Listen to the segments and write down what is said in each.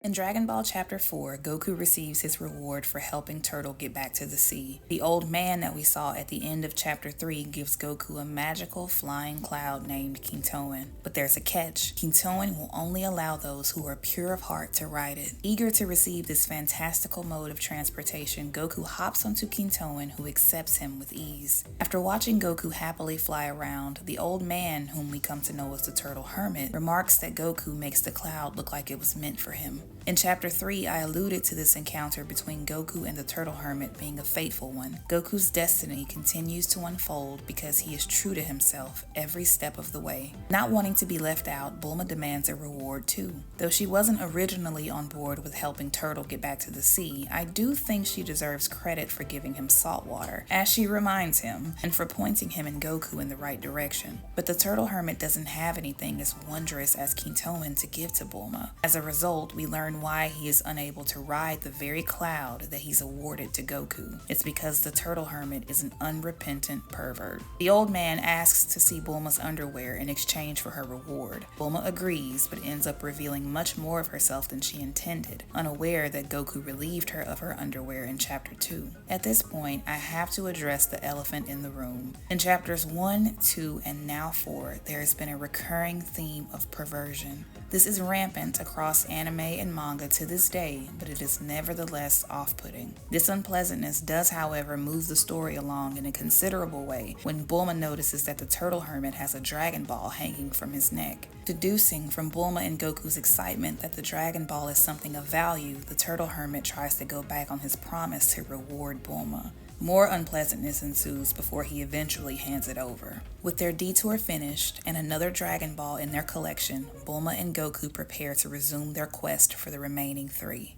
In Dragon Ball Chapter 4, Goku receives his reward for helping Turtle get back to the sea. The old man that we saw at the end of Chapter 3 gives Goku a magical flying cloud named Kintoin. But there's a catch. Kintoin will only allow those who are pure of heart to ride it. Eager to receive this fantastical mode of transportation, Goku hops onto Kintoin, who accepts him with ease. After watching Goku happily fly around, the old man, whom we come to know as the Turtle Hermit, remarks that Goku makes the cloud look like it was meant for him. In Chapter 3, I alluded to this encounter between Goku and the Turtle Hermit being a fateful one. Goku's destiny continues to unfold because he is true to himself every step of the way. Not wanting to be left out, Bulma demands a reward too. Though she wasn't originally on board with helping Turtle get back to the sea, I do think she deserves credit for giving him salt water, as she reminds him, and for pointing him and Goku in the right direction. But the Turtle Hermit doesn't have anything as wondrous as Kintoin to give to Bulma. As a result, we learn why he is unable to ride the very cloud that he's awarded to Goku. It's because the Turtle Hermit is an unrepentant pervert. The old man asks to see Bulma's underwear in exchange for her reward. Bulma agrees, but ends up revealing much more of herself than she intended, unaware that Goku relieved her of her underwear in Chapter 2. At this point, I have to address the elephant in the room. In Chapters 1, 2, and now 4, there has been a recurring theme of perversion. This is rampant across anime and manga to this day, but it is nevertheless off-putting. This unpleasantness does, however, move the story along in a considerable way when Bulma notices that the Turtle Hermit has a Dragon Ball hanging from his neck. Deducing from Bulma and Goku's excitement that the Dragon Ball is something of value, the Turtle Hermit tries to go back on his promise to reward Bulma. More unpleasantness ensues before he eventually hands it over. With their detour finished and another Dragon Ball in their collection, Bulma and Goku prepare to resume their quest for the remaining 3.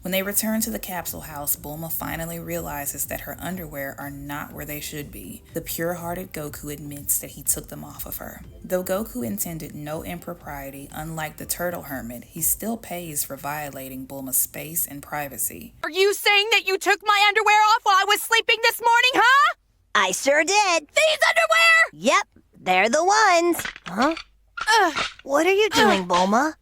When they return to the capsule house, Bulma finally realizes that her underwear are not where they should be. The pure-hearted Goku admits that he took them off of her. Though Goku intended no impropriety, unlike the Turtle Hermit, he still pays for violating Bulma's space and privacy. Are you saying that you took my underwear off while I was sleeping this morning, huh? I sure did. These underwear? Yep, they're the ones. Huh? What are you doing, Bulma?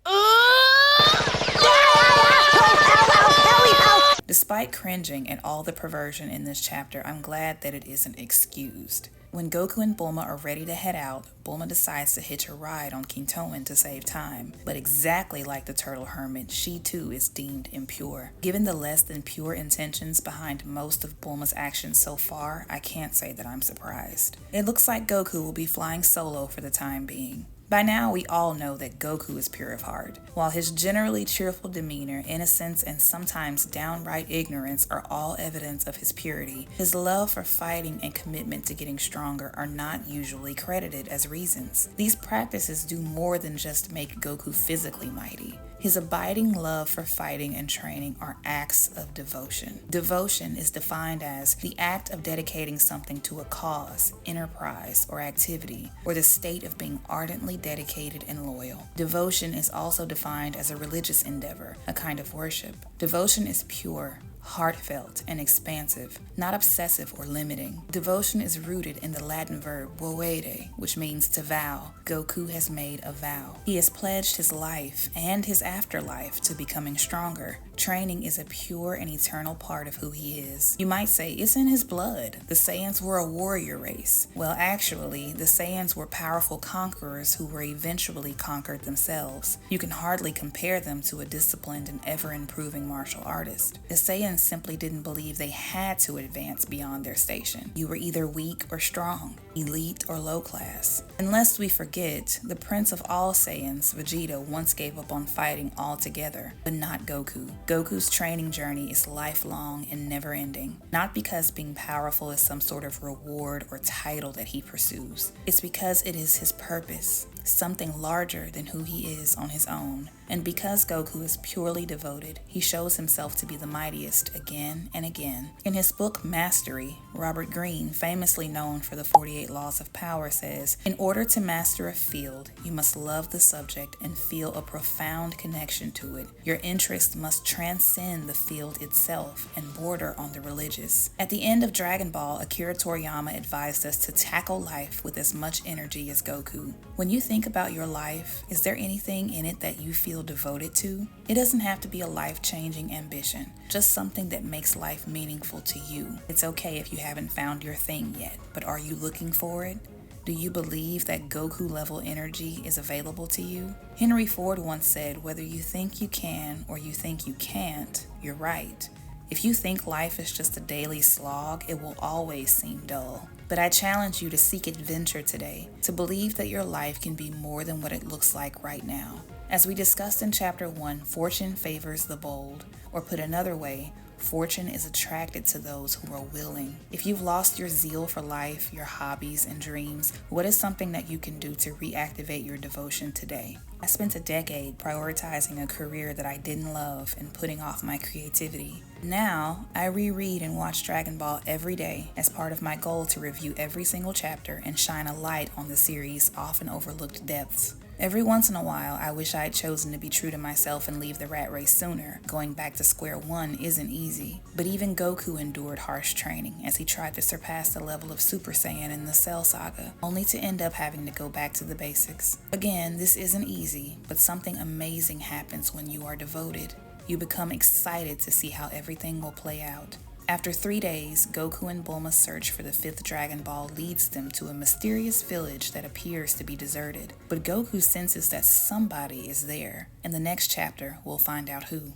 Despite cringing at all the perversion in this chapter, I'm glad that it isn't excused. When Goku and Bulma are ready to head out, Bulma decides to hitch a ride on Kintoin to save time. But exactly like the Turtle Hermit, she too is deemed impure. Given the less than pure intentions behind most of Bulma's actions so far, I can't say that I'm surprised. It looks like Goku will be flying solo for the time being. By now, we all know that Goku is pure of heart. While his generally cheerful demeanor, innocence, and sometimes downright ignorance are all evidence of his purity, his love for fighting and commitment to getting stronger are not usually credited as reasons. These practices do more than just make Goku physically mighty. His abiding love for fighting and training are acts of devotion. Devotion is defined as the act of dedicating something to a cause, enterprise, or activity, or the state of being ardently dedicated and loyal. Devotion is also defined as a religious endeavor, a kind of worship. Devotion is pure, heartfelt, and expansive, not obsessive or limiting. Devotion is rooted in the Latin verb voere, which means to vow. Goku has made a vow. He has pledged his life and his afterlife to becoming stronger. Training is a pure and eternal part of who he is. You might say it's in his blood. The Saiyans were a warrior race. Well, actually, the Saiyans were powerful conquerors who were eventually conquered themselves. You can hardly compare them to a disciplined and ever-improving martial artist. The Saiyans simply didn't believe they had to advance beyond their station. You were either weak or strong, elite or low class. And lest we forget, the prince of all Saiyans, Vegeta, once gave up on fighting altogether, but not Goku. Goku's training journey is lifelong and never-ending, not because being powerful is some sort of reward or title that he pursues. It's because it is his purpose, something larger than who he is on his own. And because Goku is purely devoted, he shows himself to be the mightiest again and again. In his book Mastery, Robert Greene, famously known for the 48 Laws of Power, says, "In order to master a field, you must love the subject and feel a profound connection to it. Your interest must transcend the field itself and border on the religious." At the end of Dragon Ball, Akira Toriyama advised us to tackle life with as much energy as Goku. When you think about your life, is there anything in it that you feel feel devoted to? It doesn't have to be a life-changing ambition, just something that makes life meaningful to you. It's okay if you haven't found your thing yet, but are you looking for it? Do you believe that Goku-level energy is available to you? Henry Ford once said, whether you think you can or you think you can't, you're right. If you think life is just a daily slog, it will always seem dull. But I challenge you to seek adventure today, to believe that your life can be more than what it looks like right now. As we discussed in Chapter 1, fortune favors the bold, or put another way, fortune is attracted to those who are willing. If you've lost your zeal for life, your hobbies, and dreams, what is something that you can do to reactivate your devotion today? I spent a decade prioritizing a career that I didn't love and putting off my creativity. Now, I reread and watch Dragon Ball every day as part of my goal to review every single chapter and shine a light on the series' often overlooked depths. Every once in a while, I wish I had chosen to be true to myself and leave the rat race sooner. Going back to square one isn't easy. But even Goku endured harsh training as he tried to surpass the level of Super Saiyan in the Cell Saga, only to end up having to go back to the basics. Again, this isn't easy, but something amazing happens when you are devoted. You become excited to see how everything will play out. After 3 days, Goku and Bulma's search for the 5th Dragon Ball leads them to a mysterious village that appears to be deserted. But Goku senses that somebody is there. In the next chapter, we'll find out who.